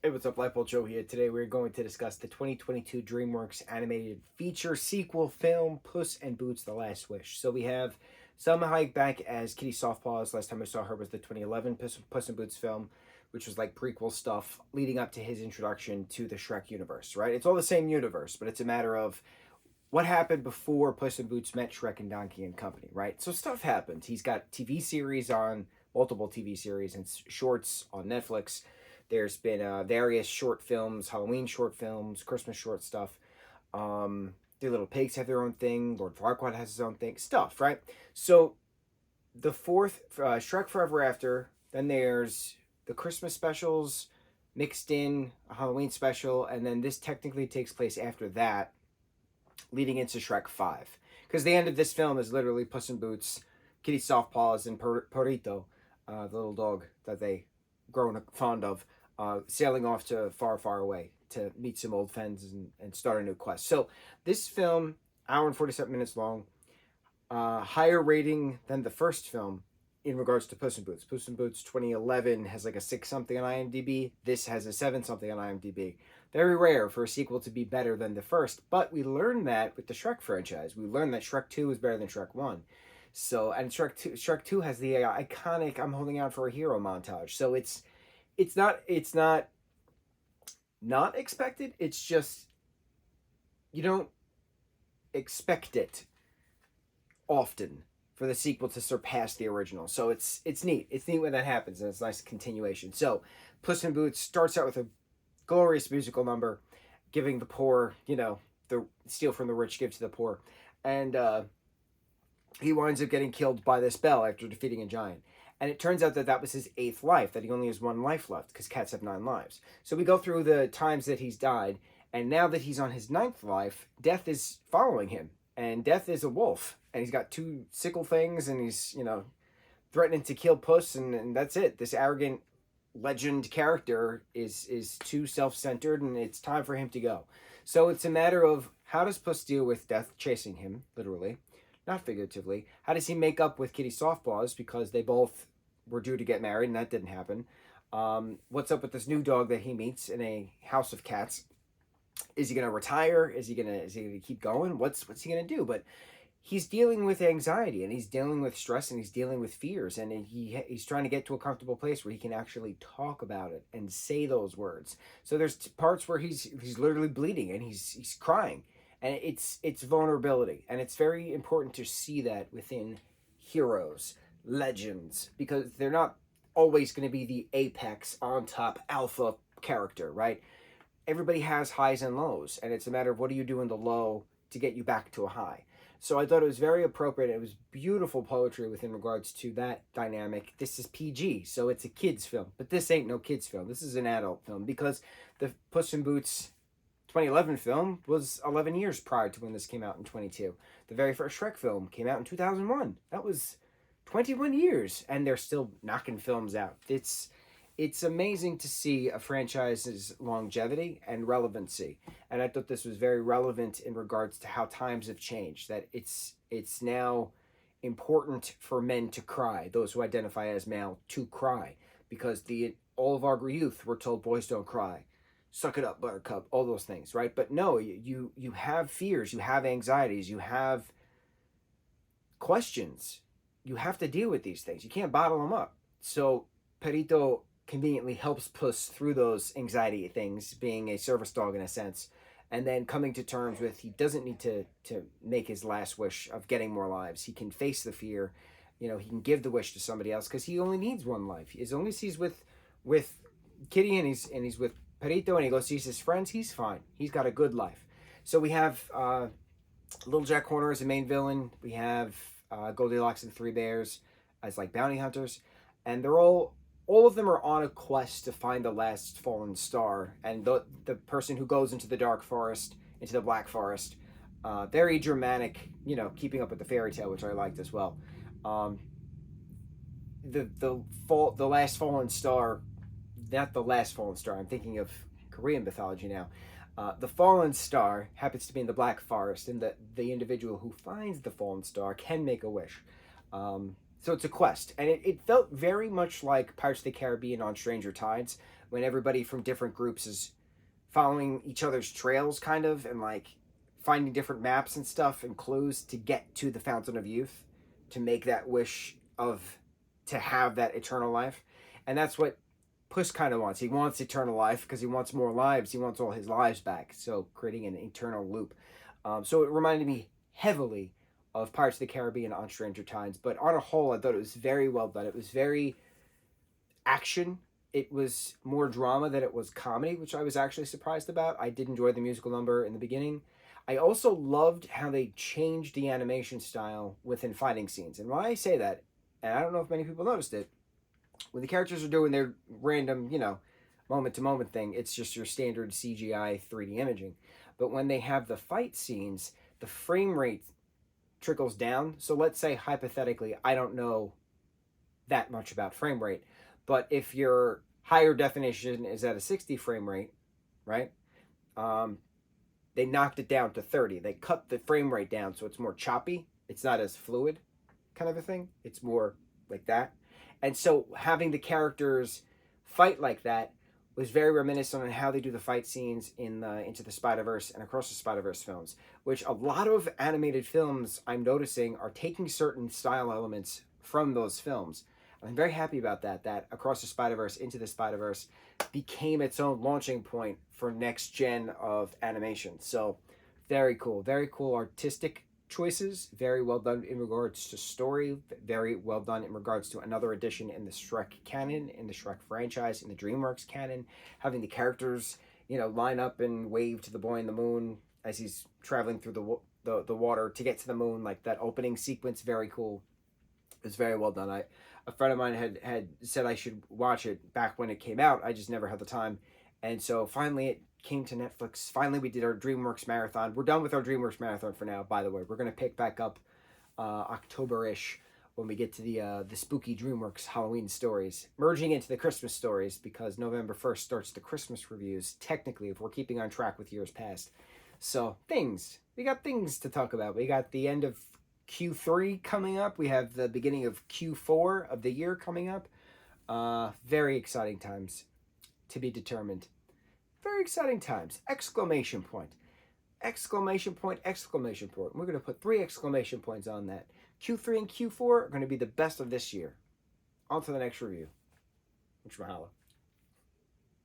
Hey, what's up? Lightboltjoe here. Today we're going to discuss the 2022 DreamWorks animated feature sequel film, Puss in Boots: The Last Wish. So we have Selma Hayek back as Kitty Softpaws. Last time I saw her was the 2011 Puss in Boots film, which was like prequel stuff leading up to his introduction to the Shrek universe, right? It's all the same universe, but it's a matter of what happened before Puss in Boots met Shrek and Donkey and Company, right? So stuff happened. He's got TV series on, multiple TV series and shorts on Netflix. There's been various short films, Halloween short films, Christmas short stuff. The Little Pigs have their own thing. Lord Farquaad has his own thing. Stuff, right? So the fourth, Shrek Forever After. Then there's the Christmas specials mixed in, a Halloween special. And then this technically takes place after that, leading into Shrek 5. Because the end of this film is literally Puss in Boots, Kitty Softpaws, and Perrito, the little dog that they grown fond of, sailing off to far, far away to meet some old friends and start a new quest. So this film, hour and 47 minutes long, higher rating than the first film in regards to Puss in Boots. Puss in Boots 2011 has like a 6 something on IMDb. This has a 7 something on IMDb. Very rare for a sequel to be better than the first, but we learned that with the Shrek franchise. We learned that Shrek 2 is better than Shrek 1. So, and Shrek 2 has the iconic "I'm holding out for a hero" montage. So it's not expected. It's just you don't expect it often for the sequel to surpass the original. So it's neat. It's neat when that happens, and it's a nice continuation. So Puss in Boots starts out with a glorious musical number, giving the poor, the steal from the rich, give to the poor, and he winds up getting killed by this bell after defeating a giant. And it turns out that that was his 8th life, that he only has 1 life left, because cats have 9 lives. So we go through the times that he's died, and now that he's on his 9th life, death is following him. And death is a wolf, and he's got 2 sickle things, and he's, threatening to kill Puss, and that's it. This arrogant legend character is too self-centered, and it's time for him to go. So it's a matter of, how does Puss deal with death chasing him, literally, not figuratively? How does he make up with Kitty Softpaws, because they both were due to get married and that didn't happen? What's up with this new dog that he meets in a house of cats? Is he gonna retire? Is he gonna keep going? What's he gonna do? But he's dealing with anxiety, and he's dealing with stress, and he's dealing with fears, and he's trying to get to a comfortable place where he can actually talk about it and say those words. So there's parts where he's literally bleeding and he's crying. And it's vulnerability, and it's very important to see that within heroes, legends, because they're not always going to be the apex, on top, alpha character, right? Everybody has highs and lows, and it's a matter of what do you do in the low to get you back to a high. So I thought it was very appropriate. It was beautiful poetry within regards to that dynamic. This is PG, so it's a kid's film, but this ain't no kid's film. This is an adult film, because the Puss in Boots 2011 film was 11 years prior to when this came out in 22. The very first Shrek film came out in 2001. That was 21 years, and they're still knocking films out. It's amazing to see a franchise's longevity and relevancy, and I thought this was very relevant in regards to how times have changed, that it's now important for men to cry, those who identify as male to cry, because all of our youth were told boys don't cry. Suck it up, buttercup, all those things, right? But no, you have fears, you have anxieties, you have questions. You have to deal with these things. You can't bottle them up. So Perrito conveniently helps Puss through those anxiety things, being a service dog in a sense, and then coming to terms with he doesn't need to make his last wish of getting more lives. He can face the fear. He can give the wish to somebody else, because he only needs 1 life. As long as he's with Kitty and he's with Perrito, and he goes sees his friends, he's fine. He's got a good life. So we have Little Jack Horner as the main villain. We have Goldilocks and the 3 Bears as like bounty hunters, and they're all of them are on a quest to find the last fallen star. And the person who goes into the dark forest, into the black forest, very dramatic, keeping up with the fairy tale, which I liked as well. The last fallen star. Not the last fallen star. I'm thinking of Korean mythology now. The fallen star happens to be in the Black Forest, and the individual who finds the fallen star can make a wish. So it's a quest, and it felt very much like Pirates of the Caribbean on Stranger Tides, when everybody from different groups is following each other's trails, kind of, and like finding different maps and stuff and clues to get to the Fountain of Youth, to make that wish of to have that eternal life. And that's what Puss kind of wants. He wants eternal life because he wants more lives. He wants all his lives back. So creating an eternal loop. So it reminded me heavily of Pirates of the Caribbean on Stranger Tides. But on a whole, I thought it was very well done. It was very action. It was more drama than it was comedy, which I was actually surprised about. I did enjoy the musical number in the beginning. I also loved how they changed the animation style within fighting scenes. And why I say that, and I don't know if many people noticed it, when the characters are doing their random, moment to moment thing, it's just your standard CGI 3D imaging. But when they have the fight scenes, the frame rate trickles down. So let's say hypothetically, I don't know that much about frame rate, but if your higher definition is at a 60 frame rate, right? Um, they knocked it down to 30. They cut the frame rate down so it's more choppy. It's not as fluid, kind of a thing. It's more like that. And so having the characters fight like that was very reminiscent on how they do the fight scenes in the Into the Spider-Verse and Across the Spider-Verse films, which a lot of animated films I'm noticing are taking certain style elements from those films. I'm very happy about that, that Across the Spider-Verse, Into the Spider-Verse became its own launching point for next gen of animation. So very cool artistic choices, very well done in regards to story, very well done in regards to another addition in the Shrek canon, in the Shrek franchise, in the DreamWorks canon, having the characters, line up and wave to the boy in the moon as he's traveling through the water to get to the moon, like that opening sequence, very cool. It's very well done. A friend of mine had said I should watch it back when it came out. I just never had the time, and so finally it came to Netflix. Finally, we did our DreamWorks marathon. We're done with our DreamWorks marathon for now. By the way, we're gonna pick back up October-ish when we get to the spooky DreamWorks Halloween stories, merging into the Christmas stories because November 1st starts the Christmas reviews. Technically, if we're keeping on track with years past, so we got things to talk about. We got the end of Q3 coming up. We have the beginning of Q4 of the year coming up. Very exciting times to be determined. Very exciting times! Exclamation point! Exclamation point! Exclamation point! We're going to put 3 exclamation points on that. Q3 and Q4 are going to be the best of this year. On to the next review. Mucho mahalo.